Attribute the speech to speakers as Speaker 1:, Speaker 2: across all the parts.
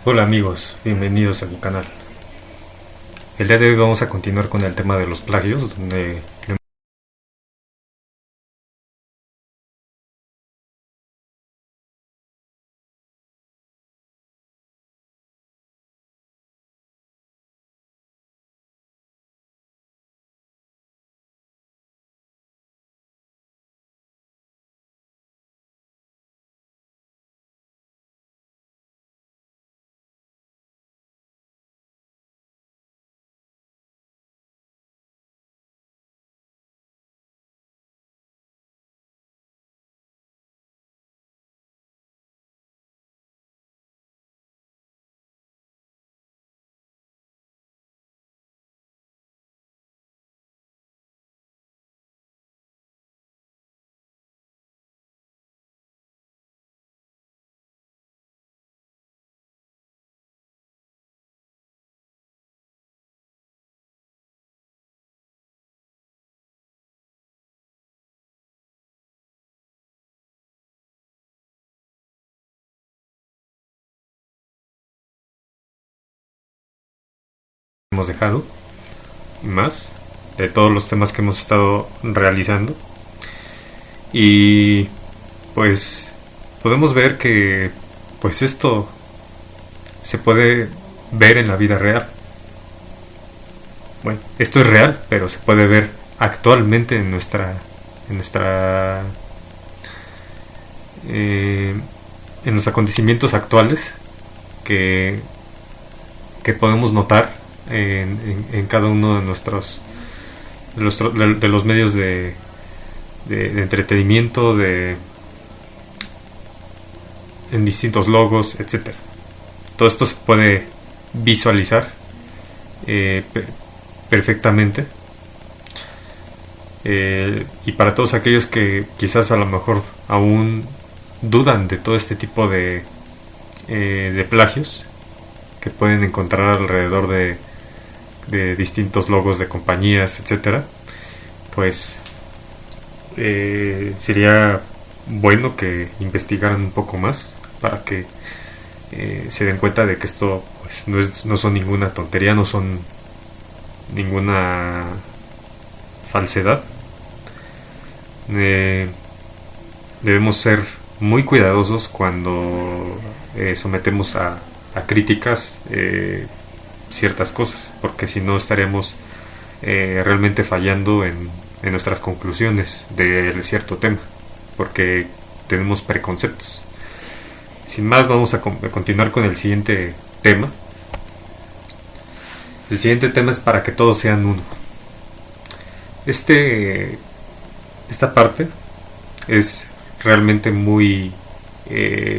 Speaker 1: Hola amigos, bienvenidos a mi canal. El día de hoy vamos a continuar con el tema de los plagios, donde lo hemos dejado, y más, de todos los temas que hemos estado realizando. Y pues podemos ver que pues esto se puede ver en la vida real. Bueno, esto es real, pero se puede ver actualmente en nuestra eh, en los acontecimientos actuales que podemos notar en cada uno de de los medios de entretenimiento, en distintos logos, etcétera. Todo esto se puede visualizar eh, perfectamente. Y para todos aquellos que quizás a lo mejor aún dudan de todo este tipo de plagios que pueden encontrar alrededor de distintos logos de compañías, etcétera, pues sería bueno que investigaran un poco más para que se den cuenta de que esto pues no son ninguna tontería, no son ninguna falsedad. Debemos ser muy cuidadosos cuando sometemos a críticas ciertas cosas, porque si no estaremos realmente fallando en nuestras conclusiones de cierto tema, porque tenemos preconceptos. Sin más, vamos a continuar con el siguiente tema. El siguiente tema es para que todos sean uno. Esta parte es realmente muy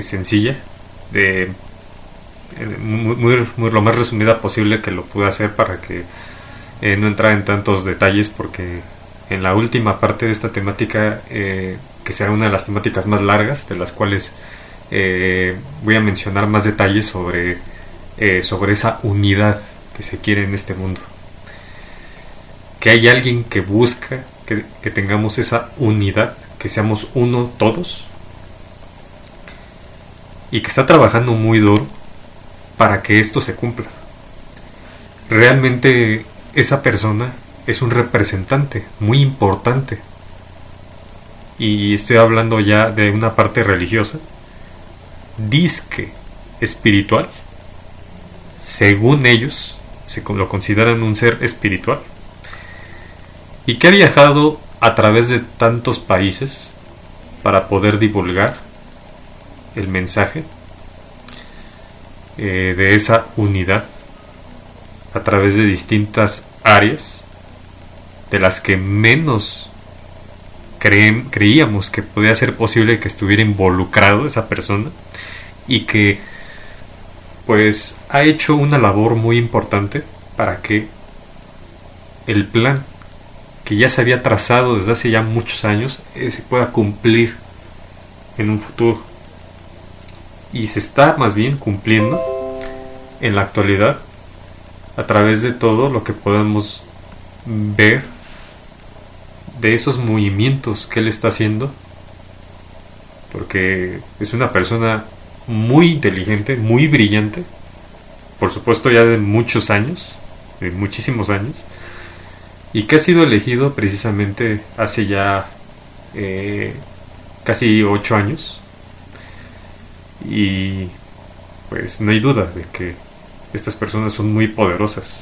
Speaker 1: sencilla, muy lo más resumida posible que lo pude hacer para que no entrar en tantos detalles, porque en la última parte de esta temática, que será una de las temáticas más largas, de las cuales voy a mencionar más detalles sobre esa unidad que se quiere en este mundo. Que hay alguien que busca que tengamos esa unidad, que seamos uno todos, y que está trabajando muy duro para que esto se cumpla. Realmente esa persona es un representante muy importante, y estoy hablando ya de una parte religiosa, disque espiritual. Según ellos se lo consideran un ser espiritual, y que ha viajado a través de tantos países para poder divulgar el mensaje de esa unidad a través de distintas áreas de las que menos creíamos que podía ser posible que estuviera involucrado esa persona, y que pues ha hecho una labor muy importante para que el plan que ya se había trazado desde hace ya muchos años se pueda cumplir en un futuro, y se está más bien cumpliendo en la actualidad a través de todo lo que podemos ver de esos movimientos que él está haciendo, porque es una persona muy inteligente, muy brillante, por supuesto ya de muchos años, de muchísimos años, y que ha sido elegido precisamente hace ya casi 8 años. Y pues no hay duda de que estas personas son muy poderosas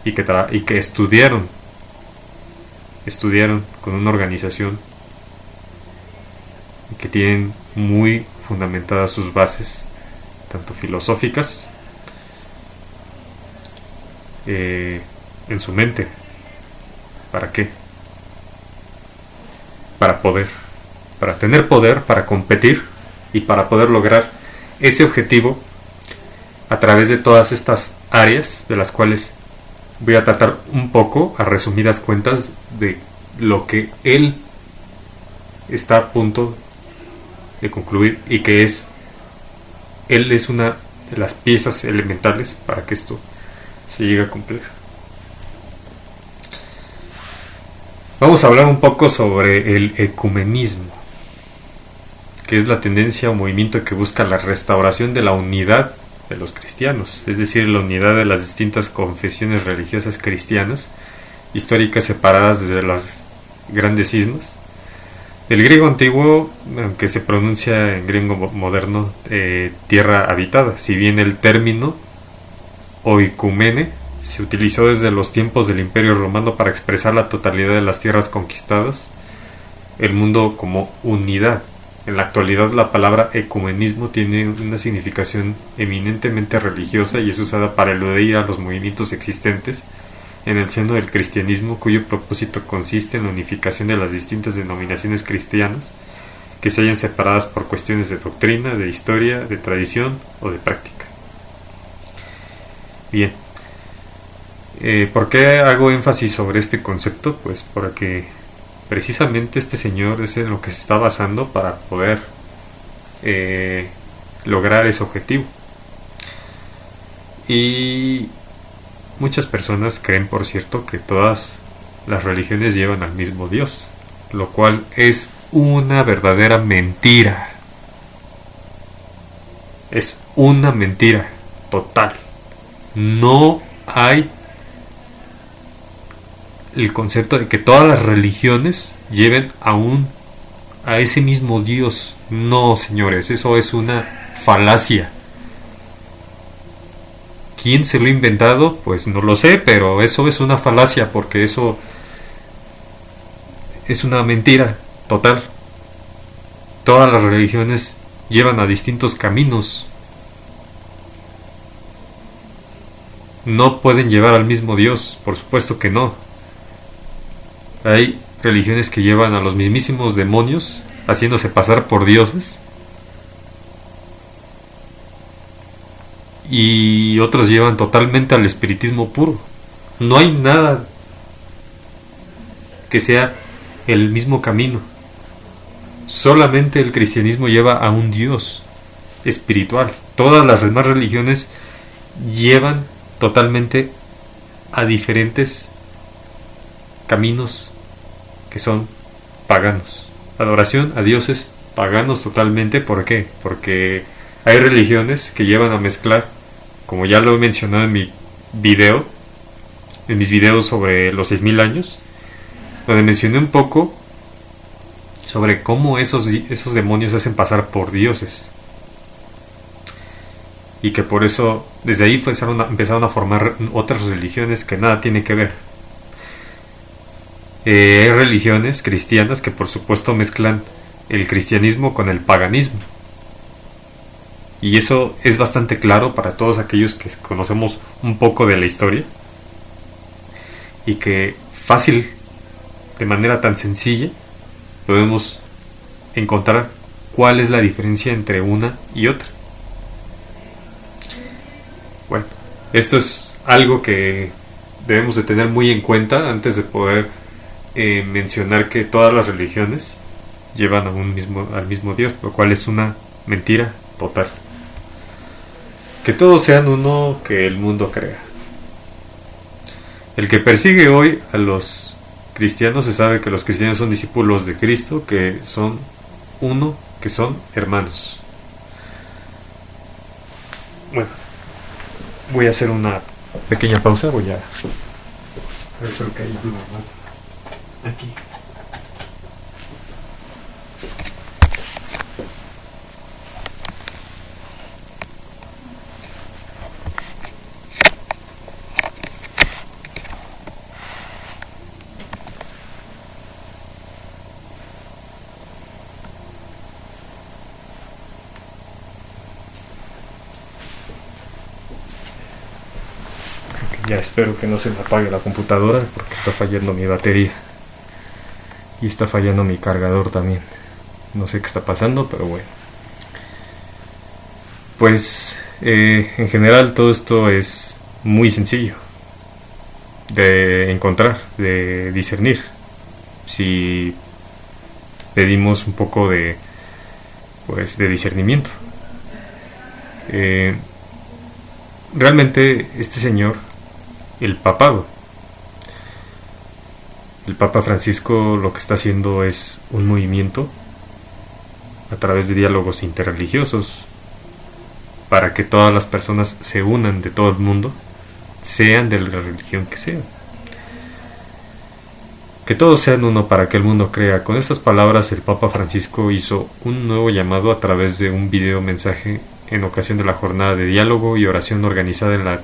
Speaker 1: y que estudiaron con una organización y que tienen muy fundamentadas sus bases, tanto filosóficas, en su mente. ¿Para qué? Para tener poder, para competir y para poder lograr ese objetivo a través de todas estas áreas, de las cuales voy a tratar un poco a resumidas cuentas de lo que él está a punto de concluir, y que él es una de las piezas elementales para que esto se llegue a cumplir. Vamos a hablar un poco sobre el ecumenismo, que es la tendencia o movimiento que busca la restauración de la unidad de los cristianos, es decir, la unidad de las distintas confesiones religiosas cristianas, históricas, separadas desde las grandes cismas. El griego antiguo, aunque se pronuncia en griego moderno tierra habitada, si bien el término oikumene se utilizó desde los tiempos del Imperio Romano para expresar la totalidad de las tierras conquistadas, el mundo como unidad. En la actualidad la palabra ecumenismo tiene una significación eminentemente religiosa y es usada para eludir a los movimientos existentes en el seno del cristianismo, cuyo propósito consiste en la unificación de las distintas denominaciones cristianas que se hayan separadas por cuestiones de doctrina, de historia, de tradición o de práctica. Bien, ¿por qué hago énfasis sobre este concepto? Pues porque precisamente este señor es en lo que se está basando para poder lograr ese objetivo. Y muchas personas creen, por cierto, que todas las religiones llevan al mismo Dios, lo cual es una verdadera mentira. Es una mentira total. No hay el concepto de que todas las religiones lleven a ese mismo Dios. No, señores, eso es una falacia. ¿Quién se lo ha inventado? Pues no lo sé, pero eso es una falacia, porque eso es una mentira total. Todas las religiones llevan a distintos caminos. No pueden llevar al mismo Dios, por supuesto que no. Hay religiones que llevan a los mismísimos demonios haciéndose pasar por dioses, y otros llevan totalmente al espiritismo puro. No hay nada que sea el mismo camino. Solamente el cristianismo lleva a un Dios espiritual. Todas las demás religiones llevan totalmente a diferentes caminos que son paganos. Adoración a dioses paganos totalmente. ¿Por qué? Porque hay religiones que llevan a mezclar, como ya lo he mencionado en mis videos sobre los 6000 años, donde mencioné un poco sobre cómo esos demonios se hacen pasar por dioses, y que por eso desde ahí empezaron a formar otras religiones que nada tienen que ver. Hay religiones cristianas que por supuesto mezclan el cristianismo con el paganismo, y eso es bastante claro para todos aquellos que conocemos un poco de la historia, y que fácil, de manera tan sencilla, podemos encontrar cuál es la diferencia entre una y otra. Bueno, esto es algo que debemos de tener muy en cuenta antes de poder mencionar que todas las religiones llevan al mismo Dios, lo cual es una mentira total. Que todos sean uno que el mundo crea. El que persigue hoy a los cristianos, se sabe que los cristianos son discípulos de Cristo, que son uno, que son hermanos. Bueno, voy a hacer una pequeña pausa. Voy a ver si hay aquí. Ya espero que no se me apague la computadora porque está fallando mi batería y está fallando mi cargador también. No sé qué está pasando, pero bueno. Pues en general todo esto es muy sencillo de encontrar, de discernir. Si pedimos un poco de discernimiento. Realmente este señor, el papado, el Papa Francisco, lo que está haciendo es un movimiento a través de diálogos interreligiosos para que todas las personas se unan de todo el mundo, sean de la religión que sean. Que todos sean uno para que el mundo crea. Con estas palabras el Papa Francisco hizo un nuevo llamado a través de un video mensaje en ocasión de la jornada de diálogo y oración organizada en la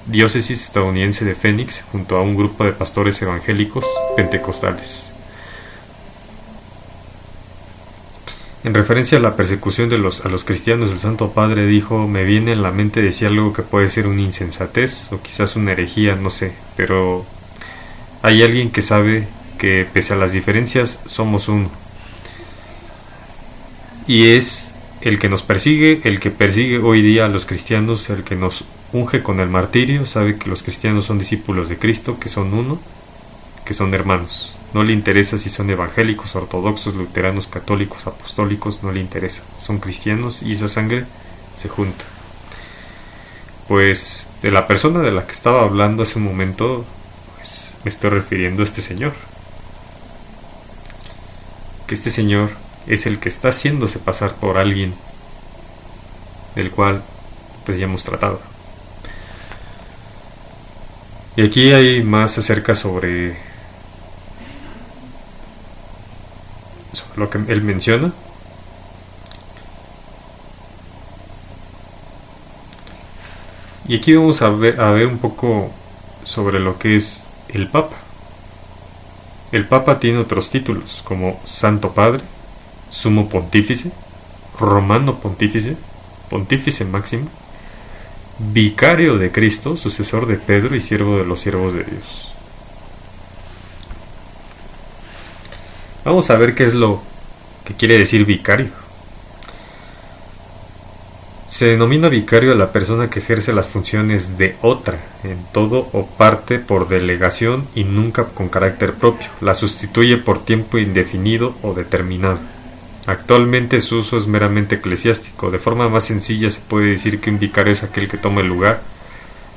Speaker 1: diócesis estadounidense de Phoenix junto a un grupo de pastores evangélicos pentecostales. En referencia a la persecución a los cristianos, el Santo Padre dijo: me viene en la mente decir algo que puede ser una insensatez o quizás una herejía, no sé, pero hay alguien que sabe que pese a las diferencias somos uno, y es el que nos persigue, el que persigue hoy día a los cristianos, el que nos unge con el martirio, sabe que los cristianos son discípulos de Cristo, que son uno, que son hermanos. No le interesa si son evangélicos, ortodoxos, luteranos, católicos, apostólicos, no le interesa. Son cristianos y esa sangre se junta. Pues de la persona de la que estaba hablando hace un momento, pues me estoy refiriendo a este señor. Que este señor es el que está haciéndose pasar por alguien del cual pues ya hemos tratado. Y aquí hay más acerca sobre lo que él menciona. Y aquí vamos a ver un poco sobre lo que es el Papa. El Papa tiene otros títulos como Santo Padre, Sumo Pontífice, Romano Pontífice, Pontífice Máximo, Vicario de Cristo, sucesor de Pedro y siervo de los siervos de Dios. Vamos a ver qué es lo que quiere decir vicario. Se denomina vicario a la persona que ejerce las funciones de otra, en todo o parte por delegación y nunca con carácter propio. La sustituye por tiempo indefinido o determinado. Actualmente su uso es meramente eclesiástico. De forma más sencilla se puede decir que un vicario es aquel que toma el lugar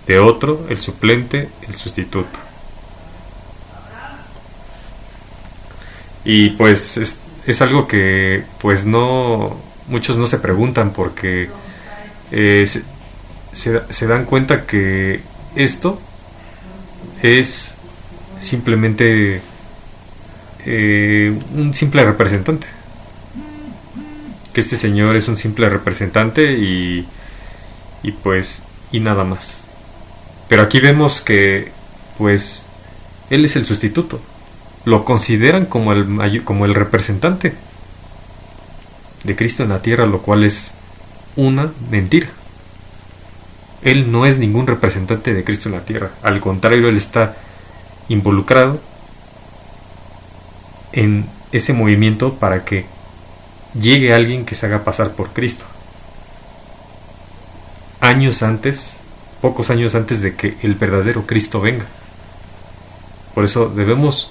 Speaker 1: de otro, el suplente, el sustituto. Y pues es algo que pues no muchos no se preguntan porque se dan cuenta que esto es simplemente un simple representante, que este señor es un simple representante y nada más. Pero aquí vemos que pues él es el sustituto, lo consideran como el representante de Cristo en la tierra, lo cual es una mentira. Él no es ningún representante de Cristo en la tierra, al contrario, él está involucrado en ese movimiento para que llegue alguien que se haga pasar por Cristo. Pocos años antes de que el verdadero Cristo venga. Por eso debemos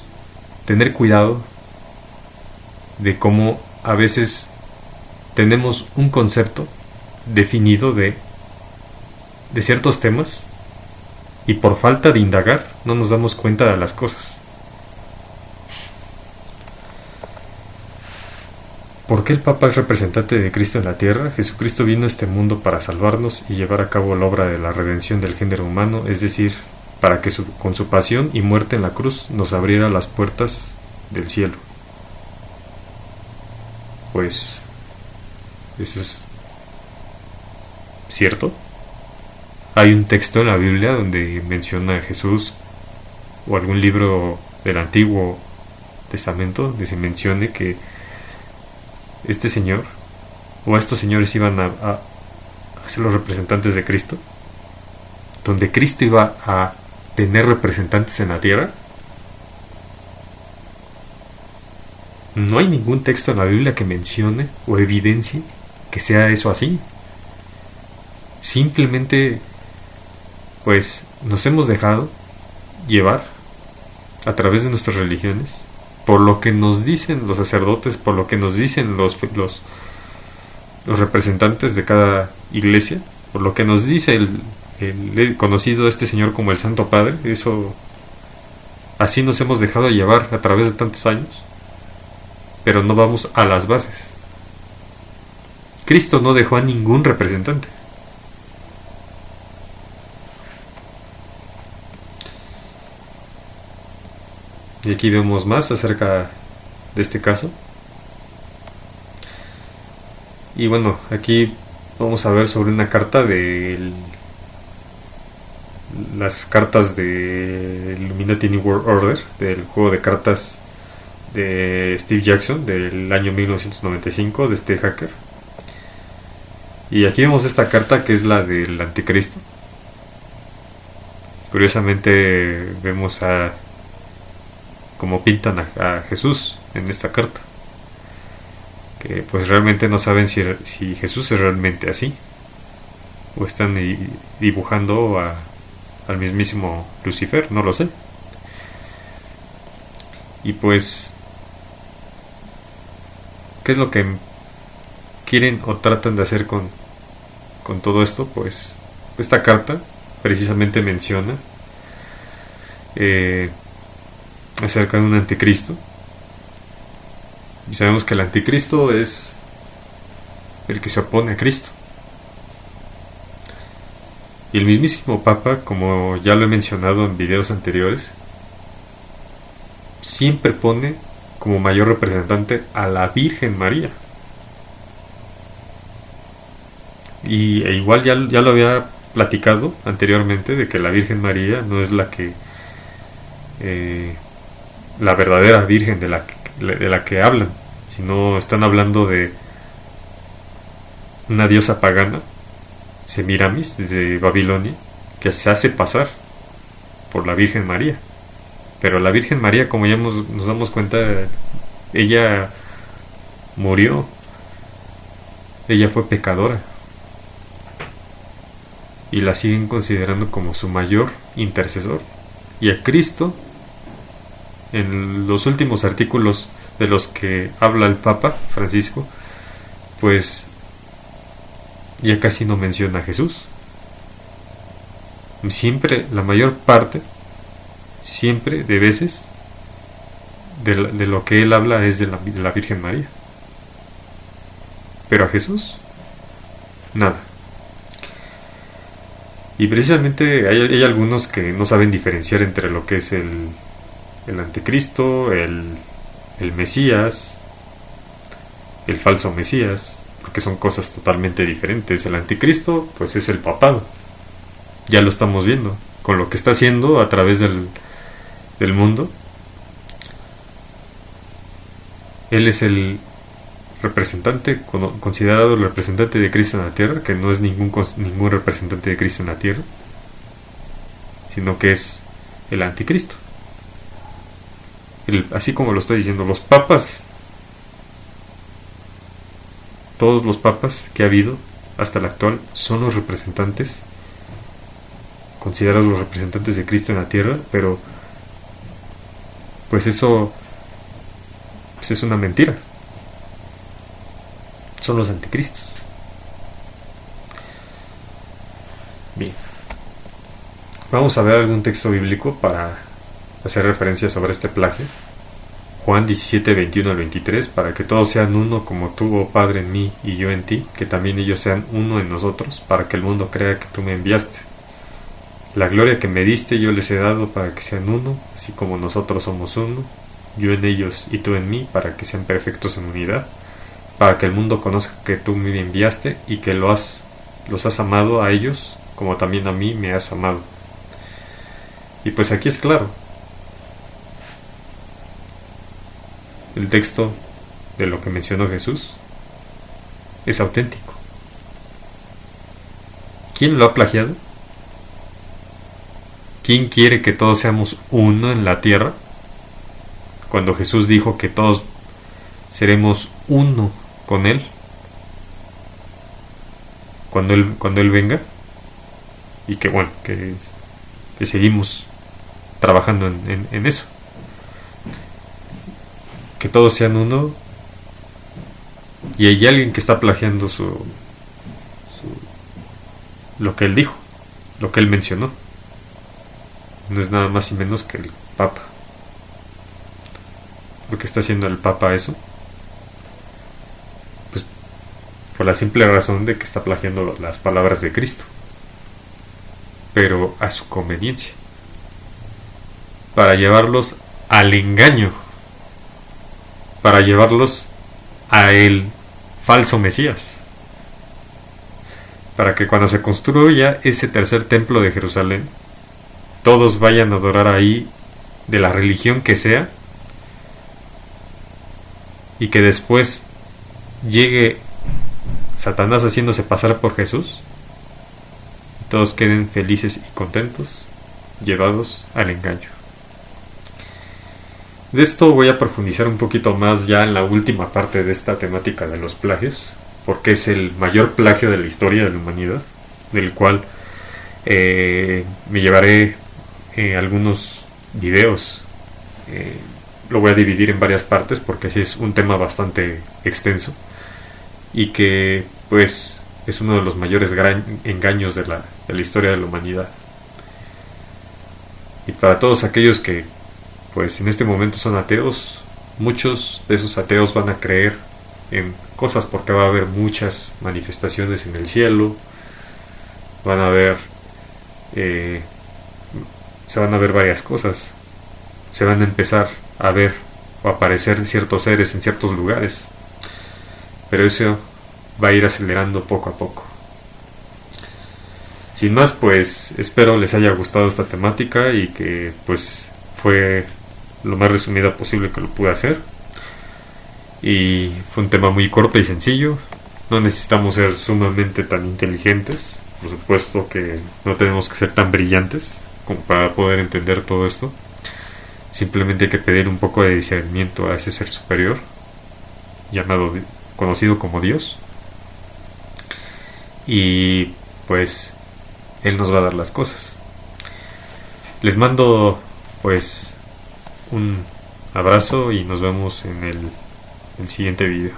Speaker 1: tener cuidado de cómo a veces tenemos un concepto definido de ciertos temas y por falta de indagar no nos damos cuenta de las cosas. ¿Por qué el Papa es representante de Cristo en la tierra? Jesucristo vino a este mundo para salvarnos y llevar a cabo la obra de la redención del género humano, es decir, para que con su pasión y muerte en la cruz nos abriera las puertas del cielo. Pues, ¿eso es cierto? Hay un texto en la Biblia donde menciona a Jesús, o algún libro del Antiguo Testamento donde se mencione que este señor o estos señores iban a ser los representantes de Cristo, donde Cristo iba a tener representantes en la tierra. No hay ningún texto en la Biblia que mencione o evidencie que sea eso así. Simplemente pues nos hemos dejado llevar a través de nuestras religiones por lo que nos dicen los sacerdotes, por lo que nos dicen los representantes de cada iglesia, por lo que nos dice el conocido este señor como el Santo Padre. Eso, así nos hemos dejado llevar a través de tantos años, pero no vamos a las bases. Cristo no dejó a ningún representante. Y aquí vemos más acerca de este caso. Y bueno, aquí vamos a ver sobre una carta de las cartas de Illuminati New World Order, del juego de cartas de Steve Jackson del año 1995, de este hacker. Y aquí vemos esta carta que es la del anticristo. Curiosamente vemos como pintan a Jesús en esta carta, que pues realmente no saben si Jesús es realmente así, o están dibujando al mismísimo Lucifer, no lo sé. Y pues, ¿qué es lo que quieren o tratan de hacer con todo esto? Pues esta carta precisamente menciona acerca de un anticristo, y sabemos que el anticristo es el que se opone a Cristo. Y el mismísimo Papa, como ya lo he mencionado en videos anteriores, siempre pone como mayor representante a la Virgen María. E igual ya lo había platicado anteriormente, de que la Virgen María no es la verdadera Virgen de la que hablan, sino están hablando de una diosa pagana, Semiramis, desde Babilonia, que se hace pasar por la Virgen María. Pero la Virgen María, como ya nos damos cuenta, ella murió, ella fue pecadora, y la siguen considerando como su mayor intercesor. Y a Cristo, en los últimos artículos de los que habla el Papa Francisco, pues ya casi no menciona a Jesús. Siempre, la mayor parte, siempre de veces, de lo que él habla es de la Virgen María. Pero a Jesús, nada. Y precisamente hay algunos que no saben diferenciar entre lo que es el anticristo, el Mesías, el falso Mesías, porque son cosas totalmente diferentes. El anticristo pues es el papado, ya lo estamos viendo con lo que está haciendo a través del mundo. Él es el representante, considerado el representante de Cristo en la tierra, que no es ningún representante de Cristo en la tierra, sino que es el anticristo. Así como lo estoy diciendo, los papas, todos los papas que ha habido hasta el actual, son los representantes, considerados los representantes de Cristo en la tierra, pero pues eso pues es una mentira. Son los anticristos. Bien, vamos a ver algún texto bíblico para hacer referencia sobre este plagio. Juan 17, 21 al 23, para que todos sean uno como tú, oh Padre, en mí y yo en ti, que también ellos sean uno en nosotros, para que el mundo crea que tú me enviaste. La gloria que me diste yo les he dado para que sean uno, así como nosotros somos uno, yo en ellos y tú en mí, para que sean perfectos en unidad, para que el mundo conozca que tú me enviaste y que los has amado a ellos, como también a mí me has amado. Y pues aquí es claro. El texto de lo que mencionó Jesús es auténtico. ¿Quién lo ha plagiado? ¿Quién quiere que todos seamos uno en la tierra? Cuando Jesús dijo que todos seremos uno con Él, cuando Él venga, y que bueno, que seguimos trabajando en eso, que todos sean uno, y hay alguien que está plagiando lo que Él dijo, lo que Él mencionó. No es nada más y menos que el Papa. ¿Por qué está haciendo el Papa eso? Pues por la simple razón de que está plagiando las palabras de Cristo, pero a su conveniencia, para llevarlos al engaño, para llevarlos a el falso Mesías, para que cuando se construya ese tercer templo de Jerusalén, todos vayan a adorar ahí, de la religión que sea, y que después llegue Satanás haciéndose pasar por Jesús, y todos queden felices y contentos, llevados al engaño. De esto voy a profundizar un poquito más ya en la última parte de esta temática de los plagios, porque es el mayor plagio de la historia de la humanidad, del cual me llevaré algunos videos. Lo voy a dividir en varias partes porque sí es un tema bastante extenso y que pues es uno de los mayores engaños de la historia de la humanidad. Y para todos aquellos que pues en este momento son ateos, muchos de esos ateos van a creer en cosas porque va a haber muchas manifestaciones en el cielo, van a haber se van a ver varias cosas, se van a empezar a ver o aparecer ciertos seres en ciertos lugares, pero eso va a ir acelerando poco a poco. Sin más, pues espero les haya gustado esta temática y que pues fue lo más resumida posible que lo pude hacer, y fue un tema muy corto y sencillo. No necesitamos ser sumamente tan inteligentes, por supuesto que no tenemos que ser tan brillantes como para poder entender todo esto. Simplemente hay que pedir un poco de discernimiento a ese ser superior conocido como Dios, y pues Él nos va a dar las cosas. Les mando pues un abrazo y nos vemos en el siguiente video.